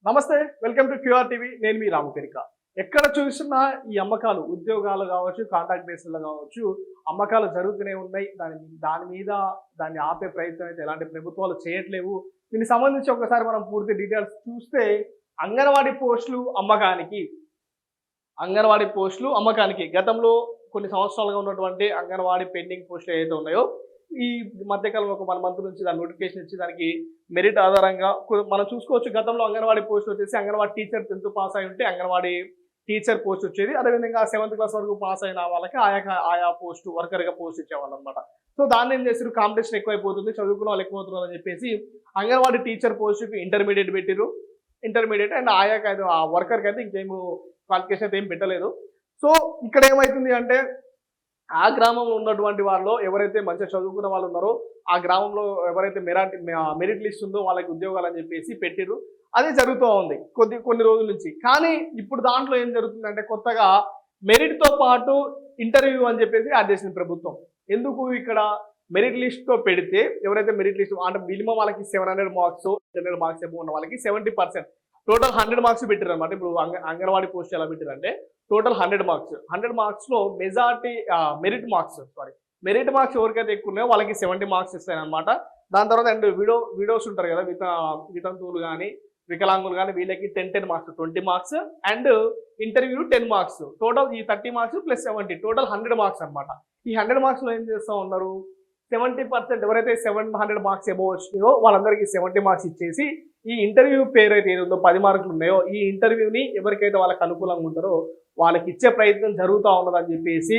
నమస్తే, welcome to QR TV. నేను మీ రామకెరిక. ఎక్కడ చూసినా ఈ అమ్మకాలు, ఉద్యోగాలు కావచ్చు, కాంట్రాక్ట్ బేస్లో కావచ్చు, అమ్మకాలు జరుగుతూనే ఉన్నాయి. దాన్ని ఆపే ప్రయత్నం అయితే ఎలాంటి ప్రభుత్వాలు చేయట్లేవు. దీనికి సంబంధించి ఒకసారి మనం పూర్తి డీటెయిల్స్ చూస్తే, అంగన్వాడీ పోస్టులు అమ్మకానికి గతంలో కొన్ని సంవత్సరాలుగా ఉన్నటువంటి అంగన్వాడీ పెండింగ్ పోస్టులు ఏవైతే ఉన్నాయో, ఈ మధ్యకాలంలో ఒక 1 మంత్ నుంచి దాని నోటిఫికేషన్ ఇచ్చి దానికి మెరిట్ ఆధారంగా మనం చూసుకోవచ్చు. గతంలో అంగన్వాడీ పోస్ట్ వచ్చేసి అంగన్వాడీ టీచర్ 10th పాస్ అయి ఉంటే అంగన్వాడీ టీచర్ పోస్ట్ వచ్చేది. అదేవిధంగా 7th క్లాస్ వరకు పాస్ అయిన వాళ్ళకి ఆయా పోస్ట్ వర్కర్గా పోస్ట్ ఇచ్చేవాళ్ళు అనమాట. సో దాన్ని ఏం చేశారు, కాంపిటీషన్ ఎక్కువైపోతుంది, చదువుకున్న వాళ్ళు ఎక్కువవుతున్నారు అని చెప్పేసి అంగన్వాడీ టీచర్ పోస్ట్కి ఇంటర్మీడియట్ పెట్టిరు. ఇంటర్మీడియట్ అండ్ ఆ వర్కర్కి అయితే ఇంకేం క్వాలిఫికేషన్ అయితే ఏం పెట్టలేదు. సో ఇక్కడ ఏమవుతుంది అంటే, ఆ గ్రామంలో ఉన్నటువంటి వాళ్ళు ఎవరైతే మంచిగా చదువుకున్న వాళ్ళు ఉన్నారో, ఆ గ్రామంలో ఎవరైతే మెరిట్ లిస్ట్ ఉందో వాళ్ళకి ఉద్యోగాలు అని చెప్పేసి పెట్టిరు. అదే జరుగుతూ ఉంది కొన్ని రోజుల నుంచి. కానీ ఇప్పుడు దాంట్లో ఏం జరుగుతుందంటే, కొత్తగా మెరిట్తో పాటు ఇంటర్వ్యూ అని చెప్పేసి యాడ్ చేసింది ప్రభుత్వం. ఎందుకు ఇక్కడ మెరిట్ లిస్ట్తో పెడితే ఎవరైతే మెరిట్ లిస్ట్ అంటే మినిమం వాళ్ళకి 700 మార్క్స్, 700 మార్క్స్ ఏమో ఉన్న వాళ్ళకి 70% టోటల్ 100 మార్క్స్ పెట్టారు అనమాట. ఇప్పుడు అంగన్వాడీ పోస్ట్ ఎలా పెట్టారంటే, టోటల్ 100 మార్క్స్లో మెజార్టీ మెరిట్ మార్క్స్ ఎవరికైతే ఎక్కువ ఉన్నాయో వాళ్ళకి 70 మార్క్స్ ఇస్తాయన్నమాట. దాని తర్వాత అండ్ విడోస్ ఉంటారు కదా, వితంతువులు కానీ వికలాంగులు కానీ, వీళ్ళకి 10 marks 20 marks and interview 10 marks, total ఈ 30 మార్క్స్ ప్లస్ 70 టోటల్ 100 మార్క్స్ అనమాట. ఈ 100 మార్క్స్లో ఏం చేస్తూ ఉన్నారు, 70% ఎవరైతే 700 మార్క్స్ ఎబో వచ్చినాయో వాళ్ళందరికీ 70 మార్క్స్ ఇచ్చేసి, ఈ ఇంటర్వ్యూ పేరు అయితే ఏదో 10 మార్కులు ఉన్నాయో ఈ ఇంటర్వ్యూని ఎవరికైతే వాళ్ళకి అనుకూలంగా ఉంటారో వాళ్ళకి ఇచ్చే ప్రయత్నం జరుగుతూ ఉన్నదని చెప్పేసి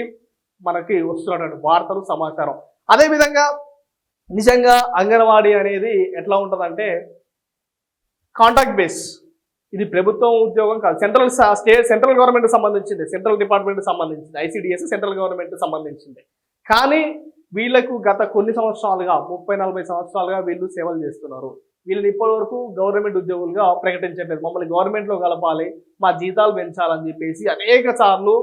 మనకి వస్తున్నటువంటి వార్తలు, సమాచారం. అదేవిధంగా నిజంగా అంగన్వాడీ అనేది ఎట్లా ఉంటుందంటే, కాంట్రాక్ట్ బేస్. ఇది ప్రభుత్వం ఉద్యోగం కాదు, సెంట్రల్ గవర్నమెంట్ సంబంధించింది, సెంట్రల్ డిపార్ట్మెంట్ సంబంధించింది, ICDS సెంట్రల్ గవర్నమెంట్ సంబంధించింది. కానీ వీళ్ళకు గత కొన్ని సంవత్సరాలుగా 30-40 సంవత్సరాలుగా వీళ్ళు సేవలు చేస్తున్నారు. వీళ్ళని ఇప్పటి వరకు గవర్నమెంట్ ఉద్యోగులుగా ప్రకటించట్లేదు. మమ్మల్ని గవర్నమెంట్లో కలపాలి, మా జీతాలు పెంచాలని చెప్పేసి అనేక సార్లు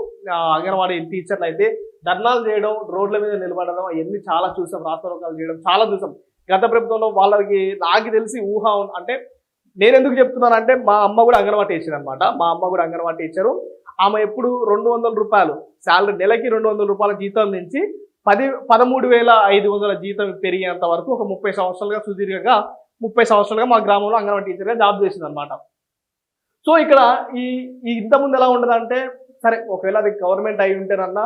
అంగన్వాడీ టీచర్లు అయితే ధర్నాలు చేయడం, రోడ్ల మీద నిలబడడం, అవన్నీ చాలా చూసాం. రాస్తారోకాలు చేయడం చాలా చూసాం గత ప్రభుత్వంలో. వాళ్ళకి నాకు తెలిసి అంటే నేను ఎందుకు చెప్తున్నానంటే, మా అమ్మ కూడా అంగన్వాడీ టీచర్ అనమాట. మా అమ్మ కూడా అంగన్వాడీ టీచరు. ఆమె ఎప్పుడు 200 రూపాయలు శాలరీ, నెలకి 200 రూపాయల జీతం నుంచి 13,500 జీతం పెరిగేంత వరకు ఒక 30 సంవత్సరాలుగా సుదీర్ఘంగా 30 సంవత్సరాలుగా మా గ్రామంలో అంగన్వాడీ టీచర్గా జాబ్ చేసింది అనమాట. సో ఇక్కడ ఈ ఇంతకుముందు ఎలా ఉండదంటే, సరే ఒకవేళ అది గవర్నమెంట్ అయి ఉంటేనన్నా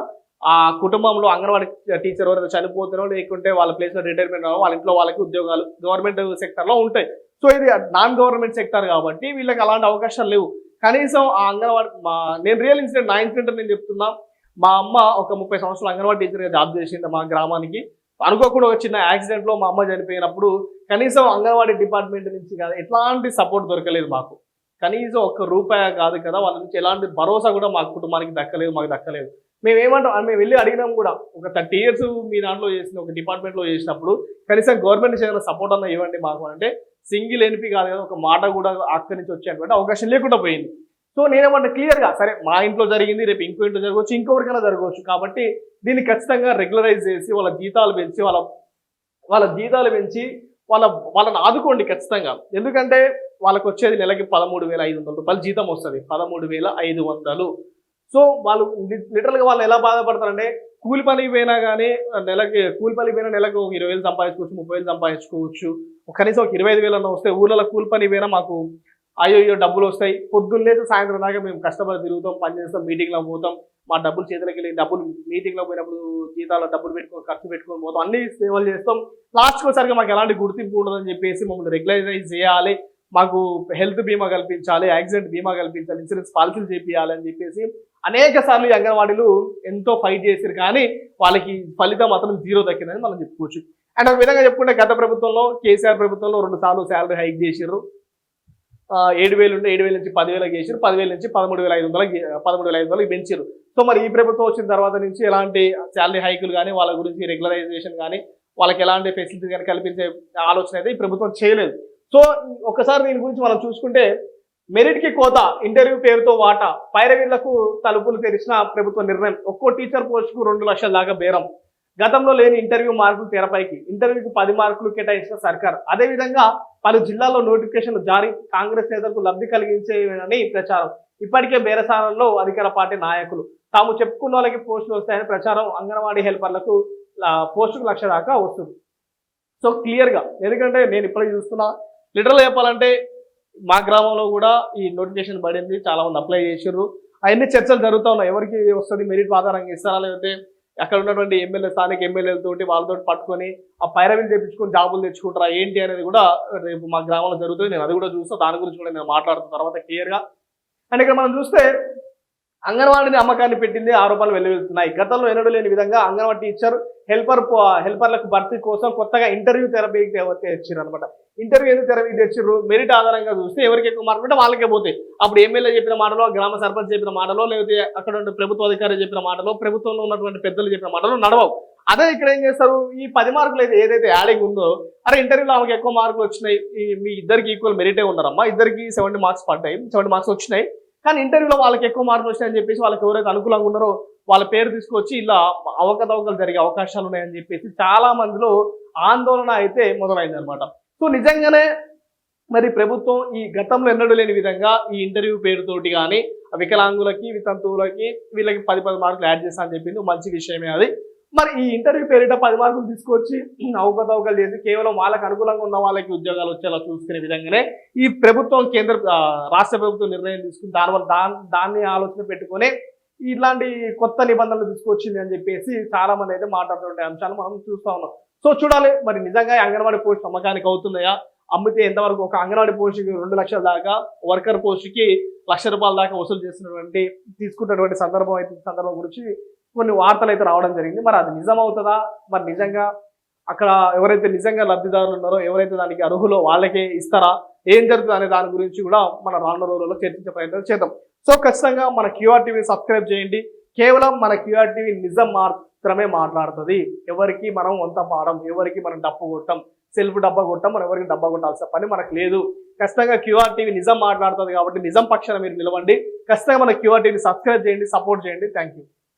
ఆ కుటుంబంలో అంగన్వాడీ టీచర్ ఎవరైతే చనిపోతారో, లేకుంటే వాళ్ళ ప్లేస్లో రిటైర్మెంట్ అవ్వడం, వాళ్ళ ఇంట్లో వాళ్ళకి ఉద్యోగాలు గవర్నమెంట్ సెక్టర్లో ఉంటాయి. సో ఇది నాన్ గవర్నమెంట్ సెక్టర్ కాబట్టి వీళ్ళకి అలాంటి అవకాశాలు లేవు. కనీసం ఆ అంగన్వాడీ నేను రియల్ ఇన్సిడెంట్, నా ఇన్సిడెంట్ నేను చెప్తున్నా. మా అమ్మ ఒక 30 సంవత్సరాలు అంగన్వాడీ టీచర్గా జాబ్ చేసింది మా గ్రామానికి. అనుకోకుండా ఒక చిన్న యాక్సిడెంట్లో మా అమ్మ చనిపోయినప్పుడు కనీసం అంగన్వాడీ డిపార్ట్మెంట్ నుంచి కాదు ఎట్లాంటి సపోర్ట్ దొరకలేదు మాకు. కనీసం ₹1 కాదు కదా, వాళ్ళ నుంచి ఎలాంటి భరోసా కూడా మా కుటుంబానికి మాకు దక్కలేదు. మేము వెళ్ళి అడిగినాం కూడా, ఒక 30 years మీ దాంట్లో చేసిన ఒక డిపార్ట్మెంట్లో చేసినప్పుడు కనీసం గవర్నమెంట్ నుంచి ఏదైనా సపోర్ట్ అన్న ఇవ్వండి మాకు అంటే, సింగిల్ ఎన్పీ కాదు కదా, ఒక మాట కూడా అక్కడి నుంచి వచ్చేటువంటి అవకాశం లేకుండా పోయింది. సో నేనేమంటే క్లియర్గా, సరే మా ఇంట్లో జరిగింది, రేపు ఇంకో ఇంట్లో జరగవచ్చు, ఇంకొకరికైనా జరగవచ్చు, కాబట్టి దీన్ని ఖచ్చితంగా రెగ్యులరైజ్ చేసి వాళ్ళ జీతాలు పెంచి వాళ్ళని ఆదుకోండి ఖచ్చితంగా. ఎందుకంటే వాళ్ళకి వచ్చేది నెలకి 13,500 రూపాయలు జీతం వస్తుంది, 13,500. సో వాళ్ళు లిటరల్గా వాళ్ళు ఎలా బాధపడతారంటే, కూలి పనికి పోయినా నెలకు 20,000 సంపాదించుకోవచ్చు, 30,000 సంపాదించుకోవచ్చు, కనీసం ఒక 25,000 అన్న వస్తాయి. ఊళ్ళలో కూలి పని పోయినా మాకు అయ్యో డబ్బులు వస్తాయి, పొద్దున్నే సాయంత్రం దాకా మేము కష్టపడి తిరుగుతాం, పని చేస్తాం, మీటింగ్లో పోతాం, మా డబ్బులు చేతులకి వెళ్ళి మీటింగ్లో పోయినప్పుడు జీతాల డబ్బులు ఖర్చు పెట్టుకొని పోతాం, అన్ని సేవలు చేస్తాం. లాస్ట్కి వచ్చాక మాకు ఎలాంటి గుర్తింపు ఉండదని చెప్పేసి మమ్మల్ని రెగ్యులరైజ్ చేయాలి, మాకు హెల్త్ బీమా కల్పించాలి, యాక్సిడెంట్ బీమా కల్పించాలి, ఇన్సూరెన్స్ పాలసీలు చేపియాలి అని చెప్పేసి అనేక సార్లు ఈ అంగన్వాడీలు ఎంతో ఫైట్ చేశారు. కానీ వాళ్ళకి ఫలితం మాత్రం 0 దక్కిందని మనం చెప్పుకోవచ్చు. అండ్ ఒక విధంగా చెప్పుకుంటే, గత ప్రభుత్వంలో కేసీఆర్ ప్రభుత్వంలో 2 సార్లు శాలరీ హైక్ చేసారు. 7,000 ఉంటే 7,000 నుంచి 10,000 చేసారు, 10,000 నుంచి 13,500 పెంచారు. సో మరి ఈ ప్రభుత్వం వచ్చిన తర్వాత నుంచి ఎలాంటి శాలరీ హైకులు కానీ, వాళ్ళ గురించి రెగ్యులరైజేషన్ కానీ, వాళ్ళకి ఎలాంటి ఫెసిలిటీ కానీ కల్పించే ఆలోచన అయితే ఈ ప్రభుత్వం చేయలేదు. సో ఒకసారి దీని గురించి మనం చూసుకుంటే, మెరిట్కి కోత, ఇంటర్వ్యూ పేరుతో వాటా, పైరవీళ్లకు తలుపులు తెరిచిన ప్రభుత్వ నిర్ణయం. ఒక్కో టీచర్ పోస్టుకు 2 లక్షల దాకా బేరం. గతంలో లేని ఇంటర్వ్యూ మార్కులు తెరపైకి, ఇంటర్వ్యూకి 10 మార్కులు కేటాయించిన సర్కార్. అదేవిధంగా పలు జిల్లాల్లో నోటిఫికేషన్లు జారీ, కాంగ్రెస్ నేతలకు లబ్ధి కలిగించేవని ప్రచారం. ఇప్పటికే బేరసారంలో అధికార పార్టీ నాయకులు తాము చెప్పుకున్న వాళ్ళకి పోస్టులు వస్తాయని ప్రచారం. అంగన్వాడీ హెల్పర్లకు పోస్టుకు 1,00,000 దాకా వస్తుంది. సో క్లియర్గా, ఎందుకంటే నేను ఇప్పటికీ చూస్తున్నా, లిటరల్ చెప్పాలంటే మా గ్రామంలో కూడా ఈ నోటిఫికేషన్ పడింది, చాలా మంది అప్లై చేసారు. అవన్నీ చర్చలు జరుగుతూ ఉన్నాయి. ఎవరికి వస్తుంది, మెరిట్ ఆధారంగా ఇస్తారా, లేకపోతే అక్కడ ఉన్నటువంటి ఎమ్మెల్యే, స్థానిక ఎమ్మెల్యేలతోటి వాళ్ళతో పట్టుకొని ఆ పైరవీలు తెప్పించుకొని జాబులు తెచ్చుకుంటారా ఏంటి అనేది కూడా రేపు మా గ్రామంలో జరుగుతుంది. నేను అది కూడా చూస్తా, దాని గురించి కూడా నేను మాట్లాడుతున్న తర్వాత క్లియర్గా. అండ్ ఇక్కడ మనం చూస్తే అంగన్వాడీని అమ్మకాన్ని పెట్టింది, ఆరోపణలు వెల్లువెత్తుతున్నాయి. గతంలో ఎన్నడూ లేని విధంగా అంగన్వాడీ టీచర్ హెల్పర్లకు భర్తీ కోసం కొత్తగా ఇంటర్వ్యూ తెరపైకి తెచ్చారు అనమాట. ఇంటర్వ్యూ ఎందుకు తెరపైకి తెచ్చారు, మెరిట్ ఆధారంగా చూస్తే ఎవరికి ఎక్కువ మార్కులు ఉంటే వాళ్ళకే పోతాయి. అప్పుడు ఎమ్మెల్యే చెప్పిన మాటలో, గ్రామ సర్పంచ్ చెప్పిన మాటలో, లేకపోతే అక్కడ ఉన్న ప్రభుత్వ అధికారి చెప్పిన మాటలో, ప్రభుత్వంలో ఉన్నటువంటి పెద్దలు చెప్పిన మాటలో నడవవు. అదే ఇక్కడ ఏం చేస్తారు, ఈ 10 మార్కులు అయితే ఏదైతే యాడింగ్ ఉందో, అరే ఇంటర్వ్యూలో ఆమెకు ఎక్కువ మార్కులు వచ్చినాయి, మీ ఇద్దరికి ఈక్వల్ మెరిటే ఉన్నారమ్మా, ఇద్దరికి 70 మార్క్స్ పడ్డాయి, 70 మార్క్స్ వచ్చినాయి, కానీ ఇంటర్వ్యూలో వాళ్ళకి ఎక్కువ మార్కులు వచ్చాయని చెప్పేసి వాళ్ళకి ఎవరైతే అనుకూలంగా ఉన్నారో వాళ్ళ పేరు తీసుకొచ్చి ఇలా అవకతవకలు జరిగే అవకాశాలు ఉన్నాయని చెప్పేసి చాలా మందిలో ఆందోళన అయితే మొదలైంది అనమాట. సో నిజంగానే మరి ప్రభుత్వం ఈ గతంలో ఎన్నడూ లేని విధంగా ఈ ఇంటర్వ్యూ పేరుతోటి కానీ వికలాంగులకి, వితంతువులకి, వీళ్ళకి 10 మార్కులు యాడ్ చేస్తా అని చెప్పింది, మంచి విషయమే అది. మరి ఈ ఇంటర్వ్యూ పేరిట 10 మార్కులు తీసుకొచ్చి అవకతవకలు చేసి కేవలం వాళ్ళకి అనుకూలంగా ఉన్న వాళ్ళకి ఉద్యోగాలు వచ్చేలా చూసుకునే విధంగానే ఈ ప్రభుత్వం, రాష్ట్ర ప్రభుత్వం నిర్ణయం తీసుకుని దాన్ని ఆలోచన పెట్టుకుని ఇట్లాంటి కొత్త నిబంధనలు తీసుకొచ్చింది అని చెప్పేసి చాలా మంది అయితే మాట్లాడుతుంటే అంశాలు మనం చూస్తా ఉన్నాం. సో చూడాలి మరి నిజంగా అంగన్వాడీ పోస్ట్ అమ్మకానికి అవుతున్నాయా, అమ్మితే ఎంతవరకు. ఒక అంగన్వాడీ పోస్టుకి 2 లక్షల దాకా, వర్కర్ పోస్టుకి ₹1,00,000 దాకా వసూలు తీసుకున్నటువంటి సందర్భం గురించి కొన్ని వార్తలు అయితే రావడం జరిగింది. మరి అది నిజం అవుతుందా, మరి నిజంగా అక్కడ ఎవరైతే నిజంగా లబ్ధిదారులు ఉన్నారో, ఎవరైతే దానికి అర్హులో వాళ్ళకే ఇస్తారా, ఏం జరుగుతుంది అనే దాని గురించి కూడా మన రానున్న రోజుల్లో చర్చించే ప్రయత్నం చేద్దాం. సో ఖచ్చితంగా మన క్యూఆర్ టీవీని సబ్స్క్రైబ్ చేయండి. కేవలం మన క్యూఆర్ టీవీ నిజం మాత్రమే మాట్లాడుతుంది. ఎవరికి మనం వంత పాడం, ఎవరికి మనం డప్పు కొట్టం, సెల్ఫ్ డబ్బా కొట్టం, మనం ఎవరికి డబ్బా కొట్టాల్సిన పని మనకు లేదు. ఖచ్చితంగా క్యూఆర్ టీవీ నిజం మాట్లాడుతుంది కాబట్టి నిజం పక్షాన మీరు నిలవండి. ఖచ్చితంగా మన క్యూఆర్ టీవీని సబ్స్క్రైబ్ చేయండి, సపోర్ట్ చేయండి. Thank you.